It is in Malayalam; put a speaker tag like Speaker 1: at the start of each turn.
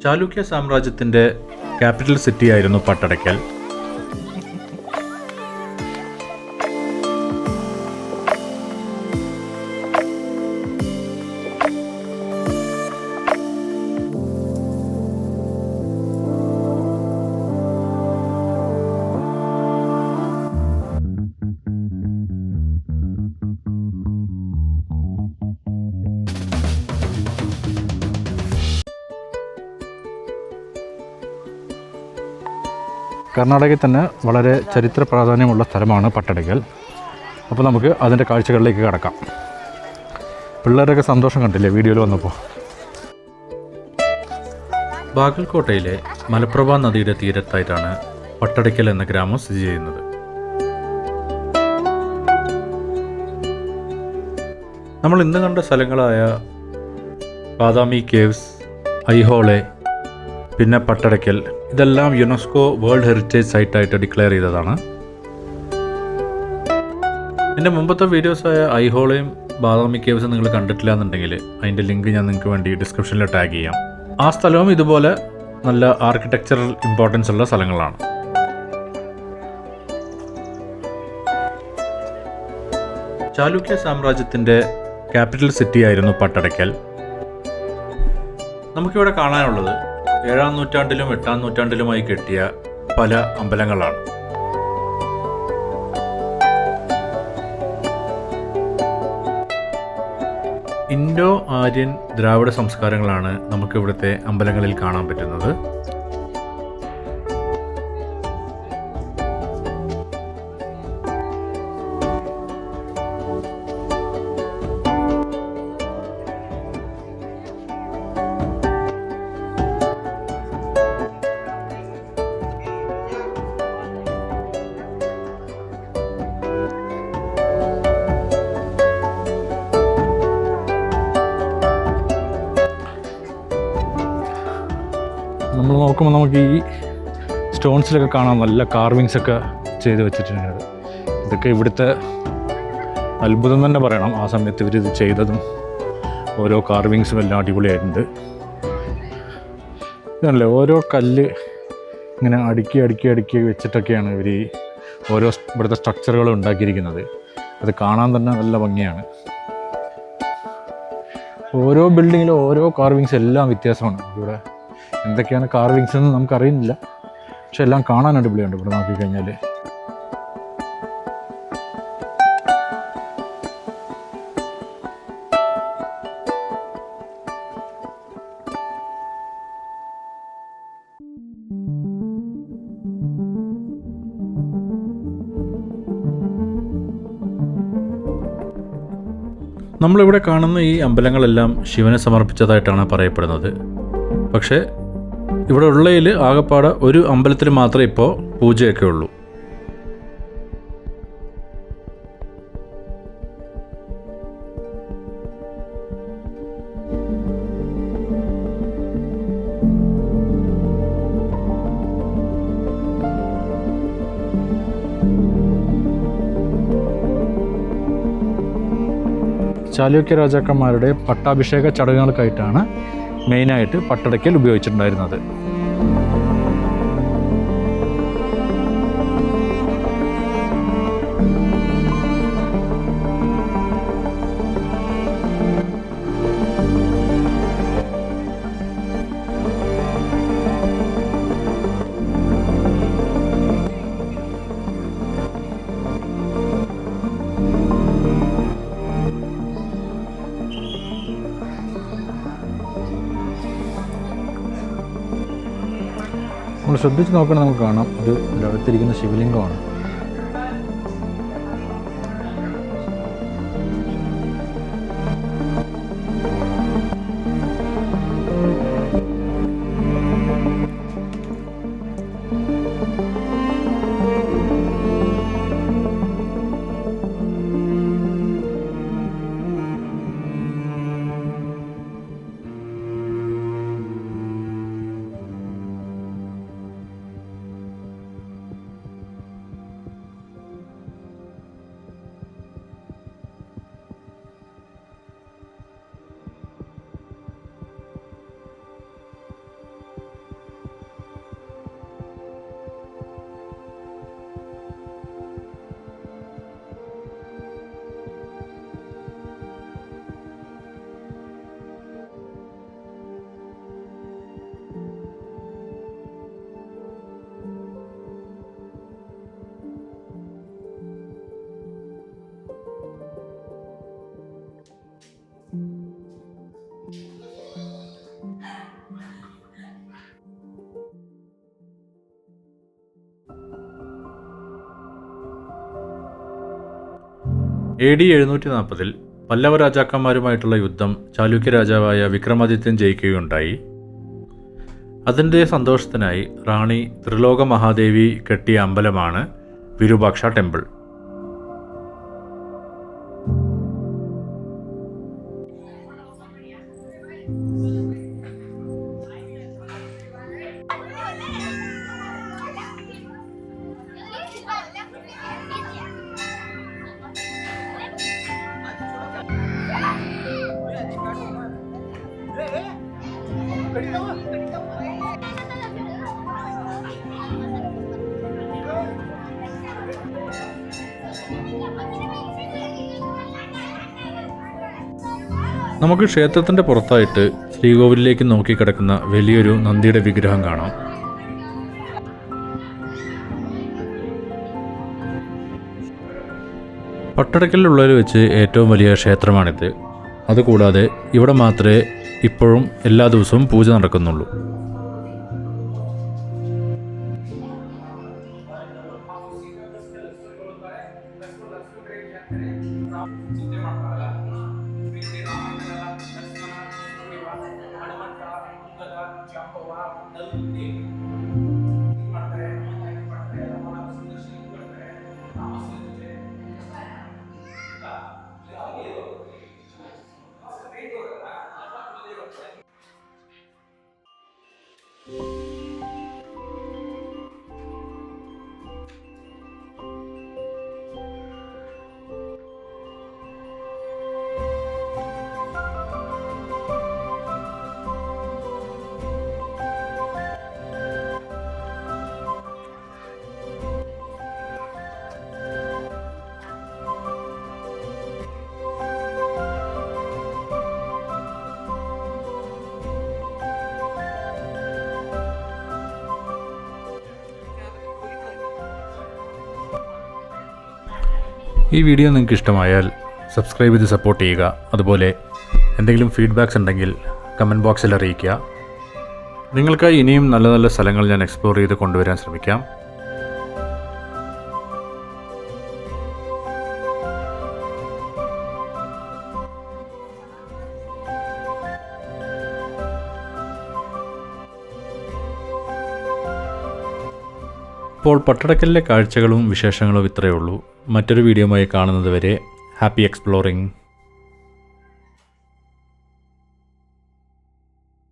Speaker 1: ചാലുക്യ സാമ്രാജ്യത്തിൻ്റെ ക്യാപിറ്റൽ സിറ്റിയായിരുന്നു പട്ടടയ്ക്കൽ. കർണാടകയിൽ തന്നെ വളരെ ചരിത്ര പ്രാധാന്യമുള്ള സ്ഥലമാണ് പട്ടടയ്ക്കൽ. അപ്പോൾ നമുക്ക് അതിൻ്റെ കാഴ്ചകളിലേക്ക് കടക്കാം. പിള്ളേരൊക്കെ സന്തോഷം കണ്ടില്ലേ വീഡിയോയിൽ വന്നപ്പോൾ. ബാഗൽകോട്ടയിലെ മലപ്രഭ നദിയുടെ തീരത്തായിട്ടാണ് പട്ടടയ്ക്കൽ എന്ന ഗ്രാമം സ്ഥിതി ചെയ്യുന്നത്. നമ്മൾ ഇന്ന് കണ്ട സ്ഥലങ്ങളായ ബാദാമി കേവ്സ്, ഐഹോളെ, പിന്നെ പട്ടടയ്ക്കൽ, ഇതെല്ലാം യുനെസ്കോ വേൾഡ് ഹെറിറ്റേജ് സൈറ്റായിട്ട് ഡിക്ലെയർ ചെയ്തതാണ്. എൻ്റെ മുമ്പത്തെ വീഡിയോസായ ഐഹോളയും ബാദാമി കേവ്സും നിങ്ങൾ കണ്ടിട്ടില്ല എന്നുണ്ടെങ്കിൽ അതിൻ്റെ ലിങ്ക് ഞാൻ നിങ്ങൾക്ക് വേണ്ടി ഡിസ്ക്രിപ്ഷനിൽ ടാഗ് ചെയ്യാം. ആ സ്ഥലവും ഇതുപോലെ നല്ല ആർക്കിടെക്ചറൽ ഇമ്പോർട്ടൻസ് ഉള്ള സ്ഥലങ്ങളാണ്. ചാലുക്യ സാമ്രാജ്യത്തിൻ്റെ ക്യാപിറ്റൽ സിറ്റിയായിരുന്നു പട്ടടയ്ക്കൽ. നമുക്കിവിടെ കാണാനുള്ളത് 7-ാം നൂറ്റാണ്ടിലും 8-ാം നൂറ്റാണ്ടിലുമായി കെട്ടിയ പല അമ്പലങ്ങളാണ്. ഇൻഡോ ആര്യൻ ദ്രാവിഡ സംസ്കാരങ്ങളാണ് നമുക്കിവിടുത്തെ അമ്പലങ്ങളിൽ കാണാൻ പറ്റുന്നത്. നമ്മൾ നോക്കുമ്പോൾ നമുക്ക് ഈ സ്റ്റോൺസിലൊക്കെ കാണാൻ നല്ല കാർവിങ്സ് ഒക്കെ ചെയ്ത് വെച്ചിട്ടുണ്ട്. ഇതൊക്കെ ഇവിടുത്തെ അത്ഭുതം തന്നെ പറയണം. ആ സമയത്ത് ഇവരിത് ചെയ്തതും ഓരോ കാർവിങ്സും എല്ലാം അടിപൊളിയായിട്ടുണ്ട്. ഇതല്ലേ ഓരോ കല്ല് ഇങ്ങനെ അടുക്കി വെച്ചിട്ടൊക്കെയാണ് ഇവർ ഈ ഓരോ ഇവിടുത്തെ സ്ട്രക്ചറുകൾ ഉണ്ടാക്കിയിരിക്കുന്നത്. അത് കാണാൻ തന്നെ നല്ല ഭംഗിയാണ്. ഓരോ ബിൽഡിങ്ങിലും ഓരോ കാർവിങ്സ് എല്ലാം വ്യത്യാസമാണ്. ഇവിടെ എന്തൊക്കെയാണ് കാർവിങ്സ് എന്ന് നമുക്കറിയുന്നില്ല, പക്ഷെ എല്ലാം കാണാൻ അടിപൊളിയുണ്ട് ഇവിടെ നോക്കിക്കഴിഞ്ഞാൽ. നമ്മളിവിടെ കാണുന്ന ഈ അമ്പലങ്ങളെല്ലാം ശിവനെ സമർപ്പിച്ചതായിട്ടാണ് പറയപ്പെടുന്നത്. പക്ഷേ ഇവിടെ ഉള്ളതിൽ ആകപ്പാടെ ഒരു അമ്പലത്തിൽ മാത്രമേ ഇപ്പോൾ പൂജയൊക്കെ ഉള്ളൂ. ചാലുക്യ രാജാക്കന്മാരുടെ പട്ടാഭിഷേക ചടങ്ങുകൾക്കായിട്ടാണ് മെയിനായിട്ട് പട്ടടയ്ക്കൽ ഉപയോഗിച്ചിട്ടുണ്ടായിരുന്നത്. നമ്മൾ ശ്രദ്ധിച്ച് നോക്കണം, നമുക്ക് കാണാം ഇത് അടുത്തിരിക്കുന്ന ശിവലിംഗമാണ്. AD 740 പല്ലവ രാജാക്കന്മാരുമായിട്ടുള്ള യുദ്ധം ചാലുക്യ രാജാവായ വിക്രമാദിത്യൻ ജയിക്കുകയുണ്ടായി. അതിൻ്റെ സന്തോഷത്തിനായി റാണി ത്രിലോക മഹാദേവി കെട്ടിയ അമ്പലമാണ് വിരൂപാക്ഷ ടെമ്പിൾ. നമുക്ക് ക്ഷേത്രത്തിൻ്റെ പുറത്തായിട്ട് ശ്രീകോവിലേക്ക് നോക്കിക്കിടക്കുന്ന വലിയൊരു നന്ദിയുടെ വിഗ്രഹം കാണാം. പട്ടടക്കലിലുള്ളതിൽ വെച്ച് ഏറ്റവും വലിയ ക്ഷേത്രമാണിത്. അതുകൂടാതെ ഇവിടെ മാത്രമേ ഇപ്പോഴും എല്ലാ ദിവസവും പൂജ നടക്കുന്നുള്ളൂ. ഈ വീഡിയോ നിങ്ങൾക്ക് ഇഷ്ടമായാൽ സബ്സ്ക്രൈബ് ചെയ്ത് സപ്പോർട്ട് ചെയ്യുക. അതുപോലെ എന്തെങ്കിലും ഫീഡ്ബാക്ക്സ് ഉണ്ടെങ്കിൽ കമൻറ്റ് ബോക്സിൽ അറിയിക്കുക. നിങ്ങൾക്കായി ഇനിയും നല്ല നല്ല സ്ഥലങ്ങൾ ഞാൻ എക്സ്പ്ലോർ ചെയ്ത് കൊണ്ടുവരാൻ ശ്രമിക്കാം. ഇപ്പോൾ പട്ടടക്കലിലെ കാഴ്ചകളും വിശേഷങ്ങളും ഇത്രയേ ഉള്ളൂ. മറ്റൊരു വീഡിയോയുമായി കാണുന്നത് വരെ ഹാപ്പി എക്സ്പ്ലോറിംഗ്.